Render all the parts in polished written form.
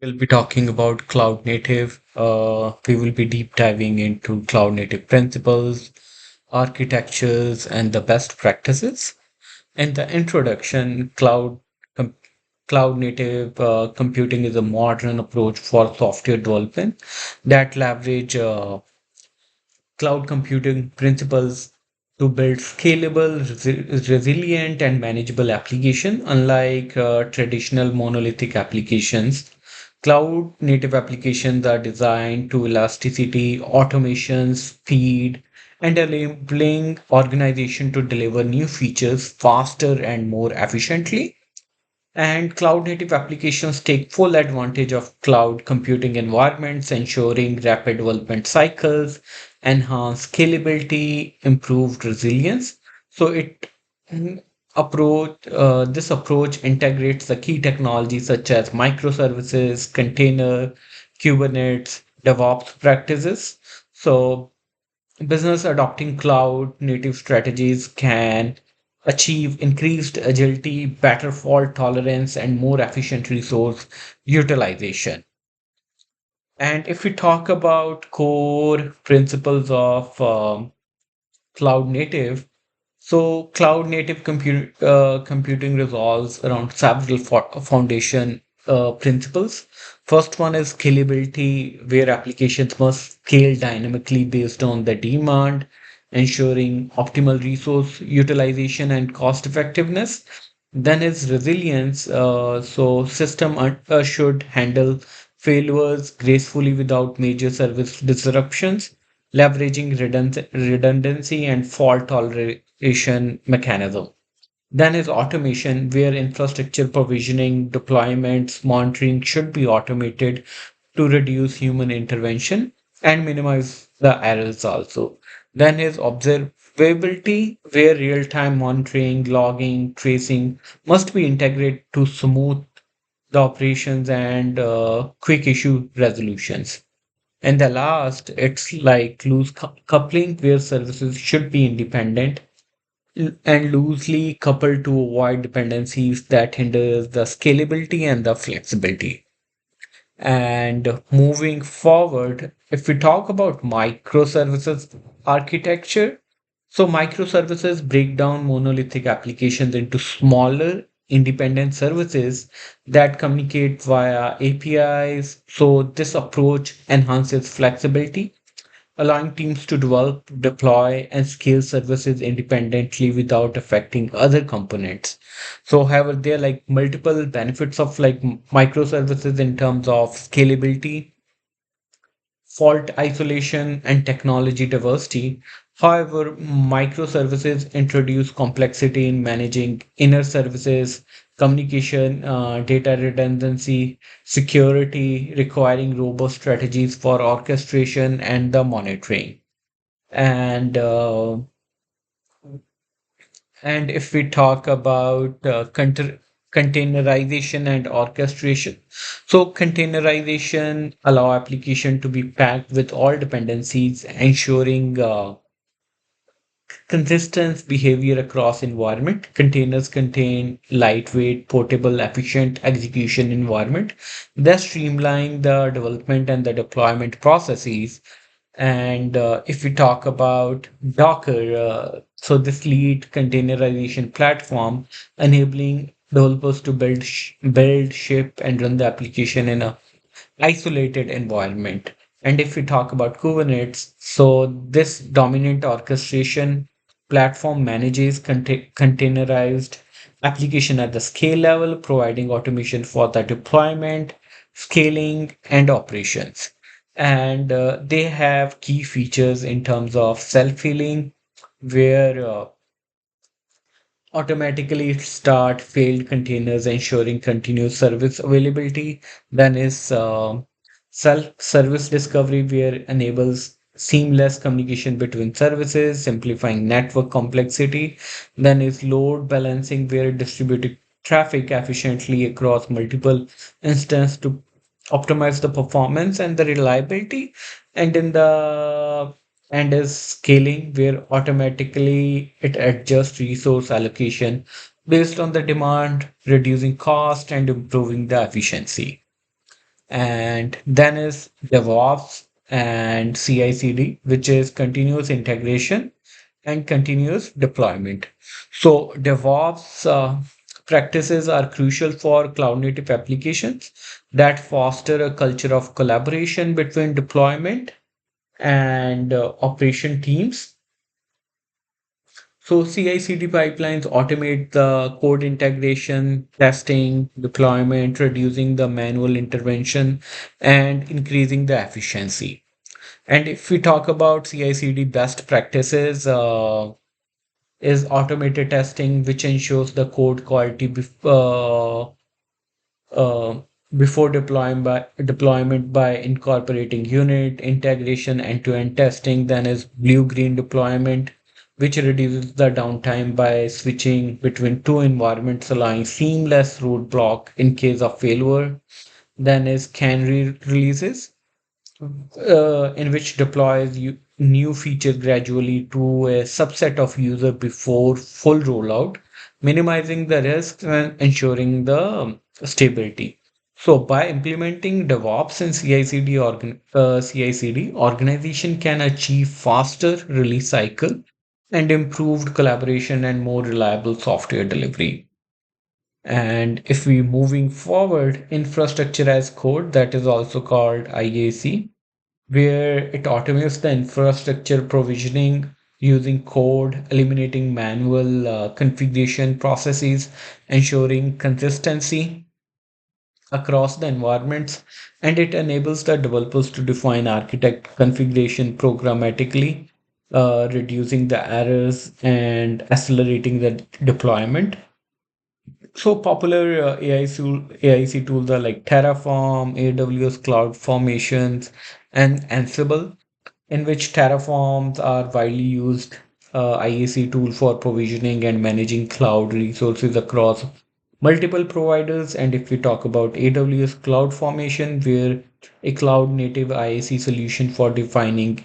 We'll be talking about cloud native. We will be deep diving into cloud native principles, architectures, and the best practices. In the introduction, com- cloud native computing is a modern approach for software development that leverage cloud computing principles to build scalable, resilient, and manageable application. Unlike traditional monolithic applications, cloud native applications are designed to elasticity, automation, speed, and enabling organization to deliver new features faster and more efficiently. And cloud native applications take full advantage of cloud computing environments, ensuring rapid development cycles, enhanced scalability, improved resilience. So mm, this approach integrates the key technologies such as microservices, container, Kubernetes, DevOps practices. So business adopting cloud native strategies can achieve increased agility, better fault tolerance, and more efficient resource utilization. And if we talk about core principles of cloud native, so cloud native computing revolves around several foundation principles. First one is scalability, where applications must scale dynamically based on the demand, ensuring optimal resource utilization and cost effectiveness. Then is resilience, so system should handle failures gracefully without major service disruptions, leveraging redundancy and fault toleration mechanism. Then is automation, where infrastructure provisioning, deployments, monitoring should be automated to reduce human intervention and minimize the errors also. Then is observability, where real-time monitoring, logging, tracing must be integrated to smooth the operations and quick issue resolutions. And the last, it's like loose coupling, where services should be independent and loosely coupled to avoid dependencies that hinders the scalability and the flexibility. And moving forward, if we talk about microservices architecture, so microservices break down monolithic applications into smaller independent services that communicate via APIs. So this approach enhances flexibility, allowing teams to develop, deploy, and scale services independently without affecting other components. So, however, there are like multiple benefits of like microservices in terms of scalability, fault isolation, and technology diversity. However, microservices introduce complexity in managing inner services, communication, data redundancy, security, requiring robust strategies for orchestration and the monitoring. And and if we talk about containerization and orchestration, so containerization allow application to be packed with all dependencies, ensuring consistent behavior across environment. Containers contain lightweight, portable, efficient execution environment that streamline the development and the deployment processes. And if we talk about Docker, so this lead containerization platform enabling developers to build, ship, and run the application in a isolated environment. And if we talk about Kubernetes, so this dominant orchestration platform manages containerized application at the scale level, providing automation for the deployment, scaling, and operations. And they have key features in terms of self-healing, where automatically start failed containers, ensuring continuous service availability. Then is self-service discovery, where enables seamless communication between services, simplifying network complexity. Then is load balancing, where distributed traffic efficiently across multiple instances to optimize the performance and the reliability. And in the and is scaling, where automatically it adjusts resource allocation based on the demand, reducing cost and improving the efficiency. And then is DevOps and CI/CD, which is continuous integration and continuous deployment. So DevOps practices are crucial for cloud native applications that foster a culture of collaboration between deployment and operation teams. So CI/CD pipelines automate the code integration, testing, deployment, reducing the manual intervention, and increasing the efficiency. And if we talk about CI/CD best practices, is automated testing, which ensures the code quality uh, before deployment by incorporating unit integration end-to-end testing. Then is blue-green deployment, which reduces the downtime by switching between two environments, allowing seamless roadblock in case of failure. Then is canary releases, in which deploys new features gradually to a subset of user before full rollout, minimizing the risks and ensuring the stability. So by implementing DevOps and CI/CD, organization can achieve faster release cycle and improved collaboration and more reliable software delivery. And if we moving forward, infrastructure as code, that is also called IAC, where it automates the infrastructure provisioning using code, eliminating manual configuration processes, ensuring consistency across the environments, and it enables the developers to define architect configuration programmatically, reducing the errors and accelerating the deployment. So popular AIC tools are like Terraform, AWS Cloud Formations, and Ansible, in which Terraforms are widely used IAC tool for provisioning and managing cloud resources across multiple providers. And if we talk about AWS Cloud Formation, where a cloud native IAC solution for defining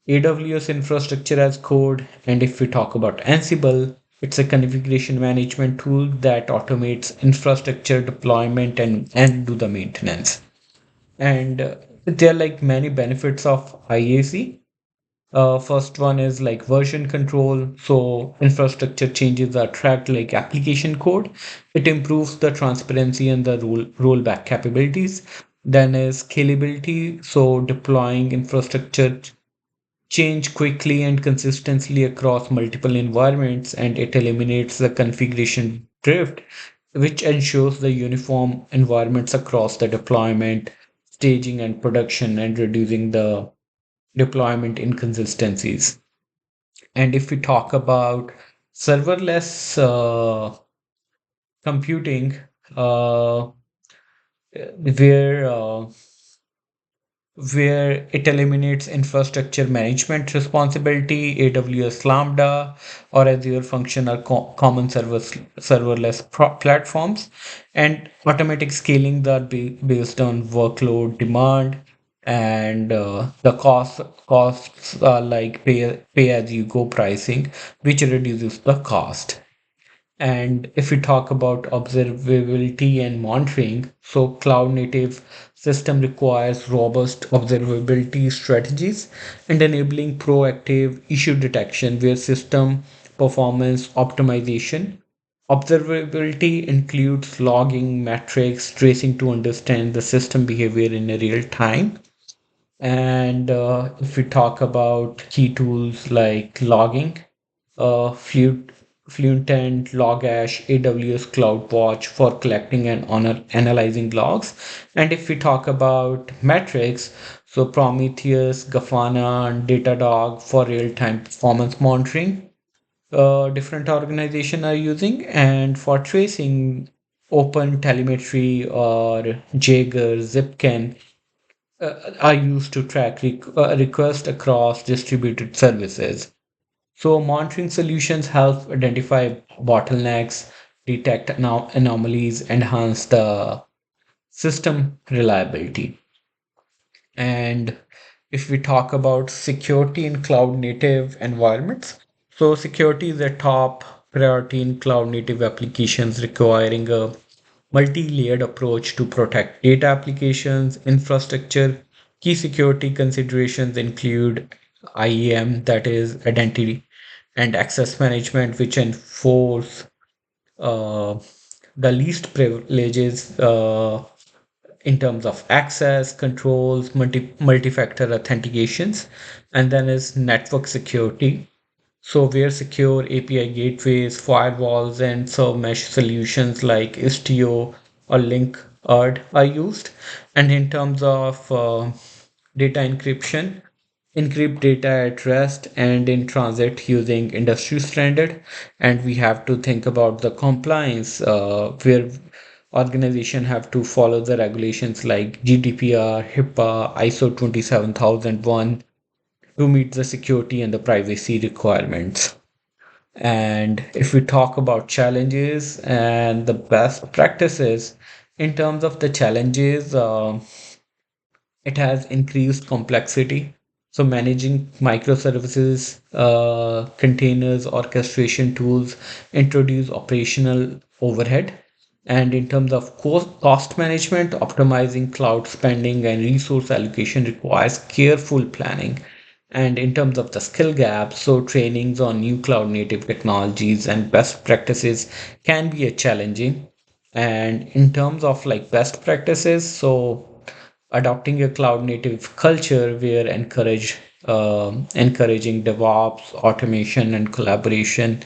AWS infrastructure as code. And if we talk about Ansible, it's a configuration management tool that automates infrastructure deployment and do the maintenance. And there are like many benefits of IAC. First one is like version control. So infrastructure changes are tracked like application code. It improves the transparency and the rollback capabilities. Then is scalability. So deploying infrastructure change quickly and consistently across multiple environments, and it eliminates the configuration drift, which ensures the uniform environments across the deployment, staging, and production, and reducing the deployment inconsistencies. And if we talk about serverless computing, uh, where where it eliminates infrastructure management responsibility, AWS Lambda or Azure Function are common serverless platforms, and automatic scaling that based on workload demand, and the costs are like pay as you go pricing, which reduces the cost. And if we talk about observability and monitoring, so cloud native system requires robust observability strategies and enabling proactive issue detection where system performance optimization. Observability includes logging metrics, tracing to understand the system behavior in a real time. And if we talk about key tools like logging, Fluent and Logash, AWS CloudWatch for collecting and analyzing logs. And if we talk about metrics, so Prometheus, Grafana, and Datadog for real-time performance monitoring. Different organizations are using, and for tracing, Open Telemetry or Jaeger, Zipkin are used to track requests across distributed services. So monitoring solutions help identify bottlenecks, detect anomalies, enhance the system reliability. And if we talk about security in cloud native environments, so security is a top priority in cloud native applications requiring a multi-layered approach to protect data applications, infrastructure. Key security considerations include IAM, that is identity and access management, which enforce uh, the least privileges in terms of access controls, multi-factor authentications, and then is network security. So where secure API gateways, firewalls, and serve mesh solutions like Istio or Linkerd are used. And in terms of data encryption, encrypt data at rest and in transit using industry standard. And we have to think about the compliance where organization have to follow the regulations like GDPR, HIPAA, ISO 27001 to meet the security and the privacy requirements. And if we talk about challenges and the best practices, in terms of the challenges, it has increased complexity. So managing microservices, containers, orchestration tools introduce operational overhead. And in terms of cost management, optimizing cloud spending and resource allocation requires careful planning. And in terms of the skill gaps, so trainings on new cloud native technologies and best practices can be a challenging. And in terms of like best practices, so adopting a cloud native culture where encouraging DevOps, automation, and collaboration,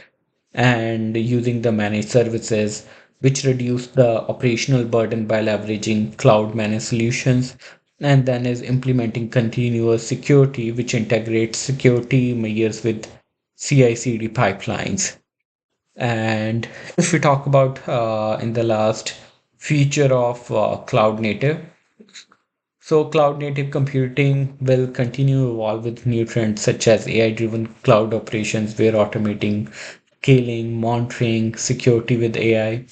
and using the managed services, which reduce the operational burden by leveraging cloud managed solutions. And then is implementing continuous security, which integrates security measures with CI/CD pipelines. And if we talk about in the last feature of cloud native, so cloud native computing will continue to evolve with new trends such as AI-driven cloud operations, where automating scaling, monitoring, security with AI.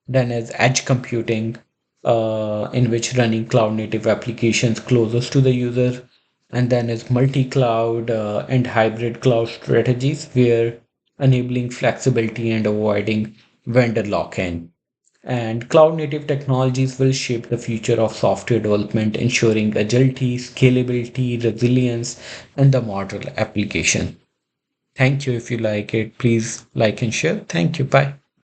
Then as edge computing, in which running cloud native applications closest to the user. And then is multi-cloud and hybrid cloud strategies, where enabling flexibility and avoiding vendor lock-in. And cloud native technologies will shape the future of software development, ensuring agility, scalability, resilience, and the modern application. Thank you. If you like it, please like and share. Thank you. Bye.